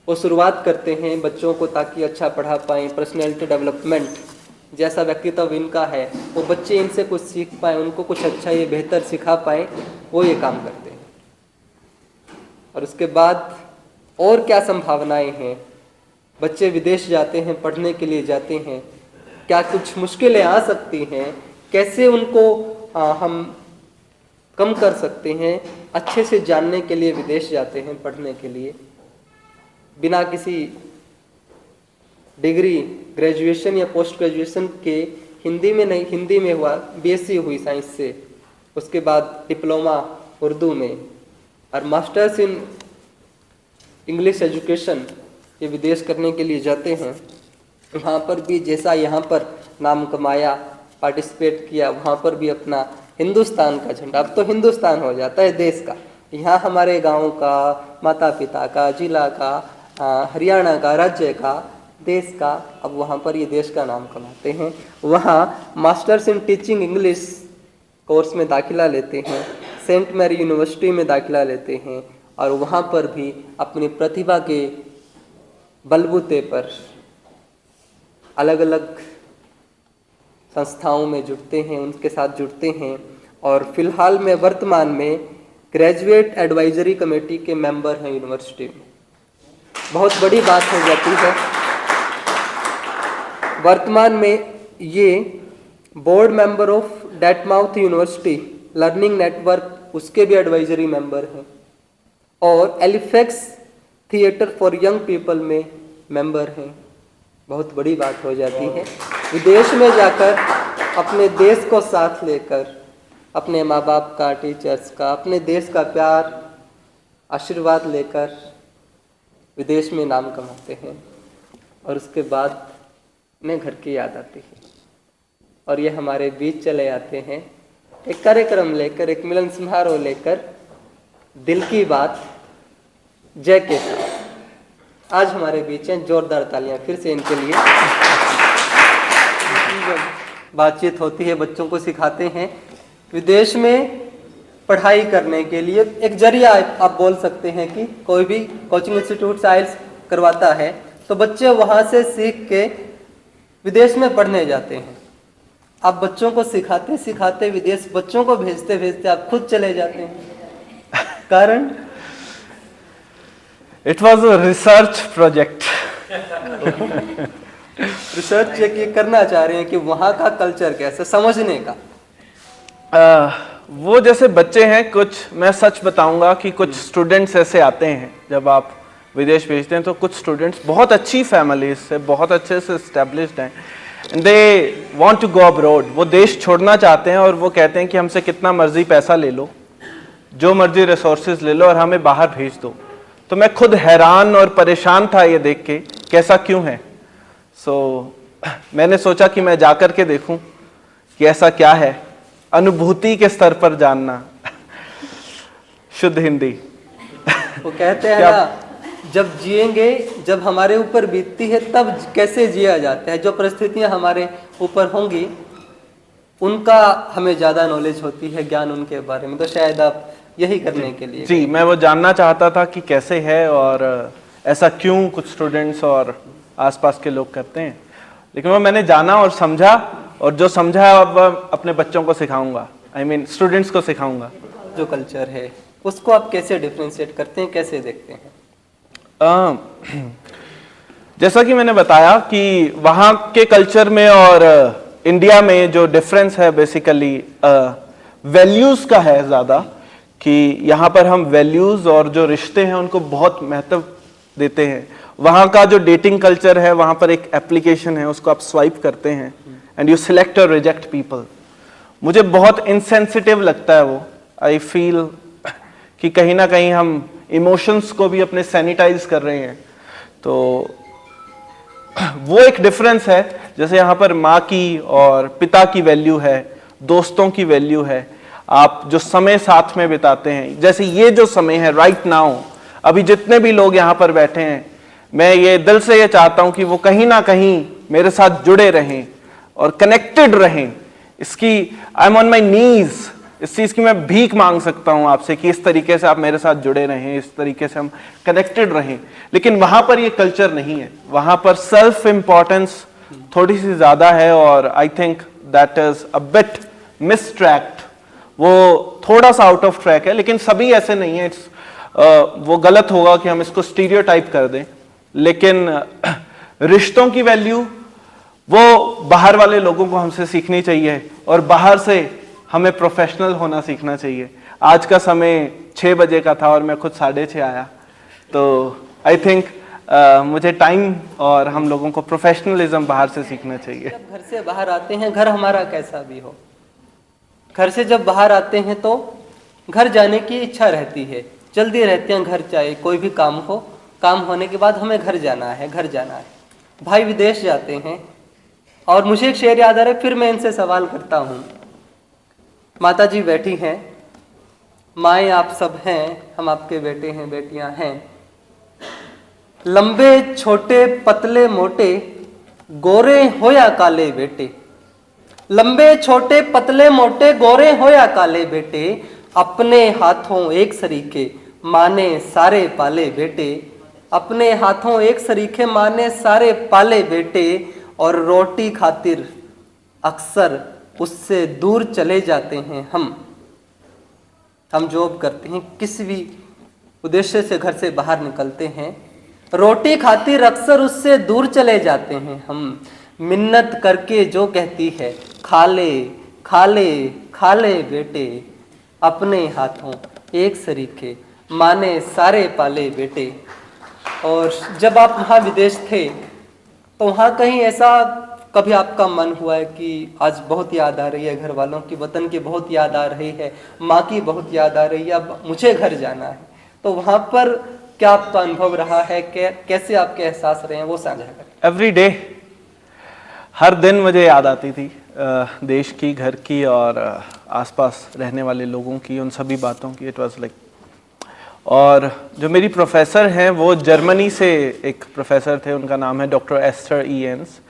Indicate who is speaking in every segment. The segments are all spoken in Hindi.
Speaker 1: वो शुरुआत करते हैं बच्चों को ताकि अच्छा पढ़ा पाएँ, पर्सनैलिटी डेवलपमेंट जैसा व्यक्तित्व इनका है वो बच्चे इनसे कुछ सीख पाएँ, उनको कुछ अच्छा ये बेहतर सिखा पाएँ, वो ये काम करते हैं। और उसके बाद और क्या संभावनाएं हैं? बच्चे विदेश जाते हैं, पढ़ने के लिए जाते हैं, क्या कुछ मुश्किलें आ सकती हैं? कैसे उनको हम कम कर सकते हैं? अच्छे से जानने के लिए विदेश जाते हैं पढ़ने के लिए, बिना किसी डिग्री, ग्रेजुएशन या पोस्ट ग्रेजुएशन के, हिंदी में नहीं, हिंदी में हुआ, बीएससी हुई साइंस से, उसके बाद डिप्लोमा उर्दू में और मास्टर्स इन इंग्लिश एजुकेशन, ये विदेश करने के लिए जाते हैं। वहाँ पर भी जैसा यहाँ पर नाम कमाया, पार्टिसिपेट किया, वहाँ पर भी अपना हिंदुस्तान का झंडा, अब तो हिंदुस्तान हो जाता है देश का, यहाँ हमारे गांव का, माता पिता का, जिला का, हरियाणा का, राज्य का, देश का, अब वहाँ पर ये देश का नाम कमाते हैं। वहाँ masters in teaching English course में दाखिला लेते हैं, सेंट मैरी यूनिवर्सिटी में दाखिला लेते हैं और वहाँ पर भी अपनी प्रतिभा के बलबूते पर अलग अलग संस्थाओं में जुड़ते हैं, उनके साथ जुड़ते हैं और फिलहाल में वर्तमान में ग्रेजुएट एडवाइजरी कमेटी के मेंबर हैं यूनिवर्सिटी में। बहुत बड़ी बात हो जाती है। वर्तमान में ये board member of Dartmouth university learning network, उसके भी एडवाइजरी मेंबर हैं और Halifax theatre for young people में मेंबर हैं। बहुत बड़ी बात हो जाती है। विदेश में जाकर अपने देश को साथ लेकर, अपने माँ बाप का, टीचर्स का, अपने देश का प्यार, आशीर्वाद लेकर विदेश में नाम कमाते हैं और उसके बाद उन्हें घर की याद आती है और ये हमारे बीच चले आते हैं एक कार्यक्रम लेकर, एक मिलन समारोह लेकर, दिल की बात जय के साथ। आज हमारे बीच हैं, जोरदार तालियां फिर से इनके लिए। बातचीत होती है, बच्चों को सिखाते हैं। विदेश में पढ़ाई करने के लिए एक जरिया आप बोल सकते हैं कि कोई भी कोचिंग इंस्टीट्यूट से आइल्स करवाता है तो बच्चे वहाँ से सीख के विदेश में पढ़ने जाते हैं। आप बच्चों को सिखाते सिखाते विदेश, बच्चों को भेजते भेजते आप खुद चले जाते हैं। कारण
Speaker 2: it was a research project.
Speaker 1: Research ये करना चाह रहे हैं कि वहाँ का कल्चर कैसे, समझने का।
Speaker 2: वो जैसे बच्चे हैं, कुछ मैं सच बताऊंगा कि कुछ स्टूडेंट्स ऐसे आते हैं, जब आप विदेश भेजते हैं तो कुछ स्टूडेंट्स बहुत अच्छी फैमिलीज से, बहुत अच्छे से एस्टेब्लिश्ड हैं, they want to go abroad, वो देश छोड़ना चाहते हैं और वो कहते हैं कि हमसे कितना मर्जी पैसा ले लो, जो मर्जी रिसोर्सेज ले लो और हमें बाहर भेज दो। तो मैं खुद हैरान और परेशान था ये देख के, कैसा क्यों है। मैंने सोचा कि मैं जाकर के देखूं कि ऐसा क्या है, अनुभूति के स्तर पर जानना। शुद्ध हिंदी।
Speaker 1: वो कहते हैं ना, जब जिएंगे, जब हमारे ऊपर बीतती है तब कैसे जिया जाता है। जो परिस्थितियां हमारे ऊपर होंगी उनका हमें ज़्यादा नॉलेज होती है, ज्ञान उनके बारे में। तो शायद आप यही करने के लिए।
Speaker 2: जी, मैं वो जानना चाहता था कि कैसे है और ऐसा क्यों कुछ स्टूडेंट्स और आसपास के लोग करते हैं। लेकिन वो मैंने जाना और समझा, और जो समझा अब अपने बच्चों को सिखाऊंगा, I mean स्टूडेंट्स को सिखाऊंगा।
Speaker 1: जो कल्चर है उसको आप कैसे डिफरेंशिएट करते हैं, कैसे देखते हैं?
Speaker 2: जैसा कि मैंने बताया कि वहाँ के कल्चर में और इंडिया में जो डिफरेंस है बेसिकली वैल्यूज का है ज़्यादा, कि यहाँ पर हम वैल्यूज और जो रिश्ते हैं उनको बहुत महत्व देते हैं। वहाँ का जो डेटिंग कल्चर है, वहाँ पर एक एप्लीकेशन है, उसको आप स्वाइप करते हैं एंड यू सिलेक्ट और रिजेक्ट पीपल। मुझे बहुत इनसेंसिटिव लगता है वो। आई फील कि कहीं ना कहीं हम इमोशंस को भी अपने सैनिटाइज कर रहे हैं। तो वो एक डिफरेंस है। जैसे यहाँ पर माँ की और पिता की वैल्यू है, दोस्तों की वैल्यू है, आप जो समय साथ में बिताते हैं। जैसे ये जो समय है राइट नाउ, अभी जितने भी लोग यहाँ पर बैठे हैं, मैं ये दिल से ये चाहता हूँ कि वो कहीं ना कहीं मेरे साथ जुड़े रहें और कनेक्टेड रहें। इसकी आई एम ऑन माई नीज इस चीज की मैं भीख मांग सकता हूं आपसे कि इस तरीके से आप मेरे साथ जुड़े रहें, इस तरीके से हम कनेक्टेड रहें, लेकिन वहां पर ये कल्चर नहीं है। वहां पर सेल्फ इंपॉर्टेंस थोड़ी सी ज्यादा है और I think that is a bit mistract. वो थोड़ा सा आउट ऑफ ट्रैक है, लेकिन सभी ऐसे नहीं है। वो गलत होगा कि हम इसको स्टीरियोटाइप कर दें, लेकिन रिश्तों की वैल्यू वो बाहर वाले लोगों को हमसे सीखनी चाहिए और बाहर से हमें प्रोफेशनल होना सीखना चाहिए। आज का समय 6 बजे का था और मैं खुद 6:30 आया, तो आई थिंक मुझे टाइम और हम लोगों को प्रोफेशनलिज्म बाहर से सीखना चाहिए।
Speaker 1: जब घर से बाहर आते हैं, घर हमारा कैसा भी हो, घर से जब बाहर आते हैं तो घर जाने की इच्छा रहती है, जल्दी रहते हैं घर, चाहे कोई भी काम हो, काम होने के बाद हमें घर जाना है, घर जाना है। भाई विदेश जाते हैं और मुझे एक शेर याद आ रहा है, फिर मैं इनसे सवाल करता हूँ। माता जी बैठी हैं, माएँ आप सब हैं, हम आपके बेटे हैं, बेटियां हैं। लंबे छोटे पतले मोटे, गोरे हो या काले बेटे, लंबे छोटे पतले मोटे, गोरे हो या काले बेटे, अपने हाथों एक सरीखे माने सारे पाले बेटे, अपने हाथों एक सरीखे माने सारे पाले बेटे, और रोटी खातिर अक्सर उससे दूर चले जाते हैं हम जॉब करते हैं, किसी भी उद्देश्य से घर से बाहर निकलते हैं, रोटी खातिर अक्सर उससे दूर चले जाते हैं हम। मिन्नत करके जो कहती है, खा ले खा ले खा ले बेटे, अपने हाथों एक सरीखे माने सारे पाले बेटे। और जब आप वहाँ विदेश थे तो वहाँ कहीं ऐसा कभी आपका मन हुआ है कि आज बहुत याद आ रही है घर वालों की, वतन की बहुत याद आ रही है, माँ की बहुत याद आ रही है, अब मुझे घर जाना है, तो वहाँ पर क्या आपका अनुभव रहा है, कैसे आपके एहसास रहे हैं, वो साझा करें।
Speaker 2: एवरी डे, हर दिन मुझे याद आती थी देश की, घर की और आसपास रहने वाले लोगों की, उन सभी बातों की। इट वाज लाइक, और जो मेरी प्रोफेसर हैं वो जर्मनी से एक प्रोफेसर थे, उनका नाम है डॉक्टर एस्टर ईएंस,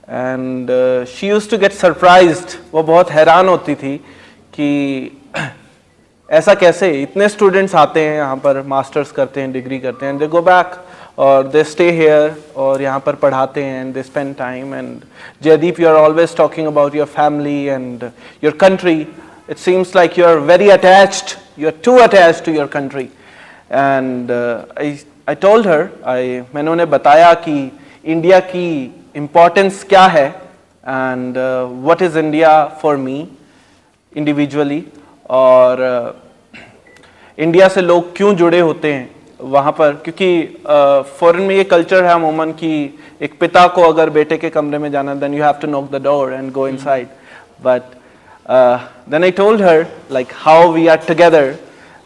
Speaker 2: and she used to get surprised. वो बहुत हैरान होती थी कि ऐसा कैसे, इतने स्टूडेंट्स आते हैं यहाँ पर, मास्टर्स करते हैं, डिग्री करते हैं, दे गो बैक और दे स्टे हियर और यहाँ पर पढ़ाते हैं, and they spend time. And Jaideep, you are always talking about your family and your country, it seems like you are very attached, you are too attached to your country. And I told her, मैंने उन्हें बताया कि इंडिया की इम्पोर्टेंस क्या है and what is India for me individually, और इंडिया से लोग क्यों जुड़े होते हैं वहाँ पर, क्योंकि फॉरेन में ये कल्चर है अमूमन कि एक पिता को अगर बेटे के कमरे में जाना, then you have to knock the door and go inside. But then I told her like how we are together,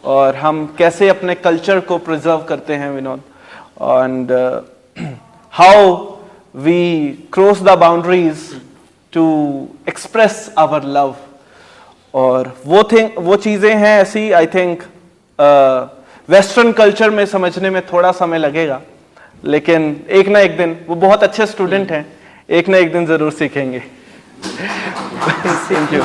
Speaker 2: और हम कैसे अपने कल्चर को प्रिजर्व करते हैं Vinod, and how we cross the boundaries to express our love. और वो चीज़ें हैं ऐसी, आई थिंक वेस्टर्न कल्चर में समझने में थोड़ा समय लगेगा, लेकिन एक ना एक दिन, वो बहुत अच्छे स्टूडेंट हैं, एक ना एक दिन ज़रूर सीखेंगे। Thank you.